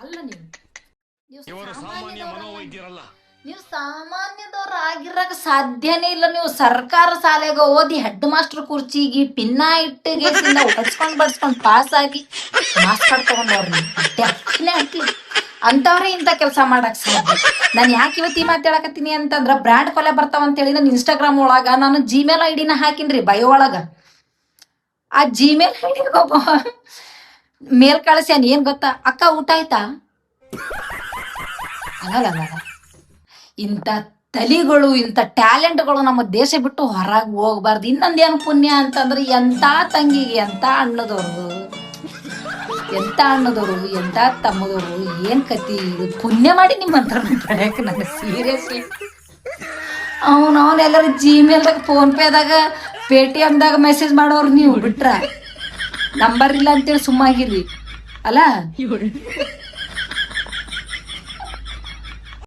ಅಲ್ಲ ನೀವು ಸಾಮಾನ್ಯ ಮನೋವೈದ್ಯರಲ್ಲ. ನೀವು ಸಾಮಾನ್ಯದವ್ರು ಆಗಿರಕ್ ಸಾಧ್ಯನೇ ಇಲ್ಲ. ನೀವು ಸರ್ಕಾರ ಶಾಲೆಗೆ ಓದಿ ಹೆಡ್ ಮಾಸ್ಟರ್ ಕುರ್ಚಿಗೆ ಪಿನ್ನ ಇಟ್ಟಿಗೆ ಬಡ್ಸ್ಕೊಂಡ್ ಪಾಸ್ ಆಗಿ ಮಾಸ್ ಕಾರ್ಡ್ ತಗೊಂಡವ್ರಿ ಅಂತವ್ರೆ ಇಂಥ ಕೆಲಸ ಮಾಡಕ್ ಸಾಧ್ಯ. ನಾನು ಯಾಕೆ ಇವತ್ತು ಈ ಮಾತಾಡಕತ್ತೀನಿ ಅಂತಂದ್ರ ಬ್ರ್ಯಾಂಡ್ ಕೊಲೆ ಬರ್ತಾವ ಅಂತೇಳಿ ನಾನು ಇನ್ಸ್ಟಾಗ್ರಾಮ್ ಒಳಗ ನಾನು ಜಿಮೇಲ್ ಐಡಿನ ಹಾಕಿನ್ರಿ ಬಯೋ ಒಳಗ. ಆ ಜಿಮೇಲ್ ಐಡಿ ಒಬ್ಬ ಮೇಲ್ ಕಳಿಸ್ಯಾನ, ಏನ್ ಗೊತ್ತಾ, ಅಕ್ಕ ಊಟ ಆಯ್ತಾ. ಅಲ್ಲ ಇಂಥ ತಲಿಗಳು ಇಂಥ ಟ್ಯಾಲೆಂಟ್ಗಳು ನಮ್ಮ ದೇಶ ಬಿಟ್ಟು ಹೊರಗೆ ಹೋಗ್ಬಾರ್ದು. ಇನ್ನೊಂದೇನು ಪುಣ್ಯ ಅಂತಂದ್ರೆ ಎಂಥ ತಂಗಿಗೆ ಎಂಥ ಅಣ್ಣದವರು ಎಂಥ ತಮ್ಮದವರು ಏನ್ ಕತಿ ಇದು ಪುಣ್ಯ ಮಾಡಿ ನಿಮ್ಮ ಹತ್ರ ಬೆಳೆಯಕ್ಕೆ ನನಗೆ ಸೀರಿಯಸ್ಲಿ. ಅವನೆಲ್ಲರೂ ಜಿಮೇಲ್ದಾಗ ಫೋನ್ ಪೇದಾಗ ಪೇಟಿಎಮ್ದಾಗ ಮೆಸೇಜ್ ಮಾಡೋರು ನೀವು ಬಿಟ್ರ ನಂಬರ್ ಇಲ್ಲ ಅಂತೇಳಿ ಸುಮ್ಮಾಗಿರ್ರಿ ಅಲ್ಲ.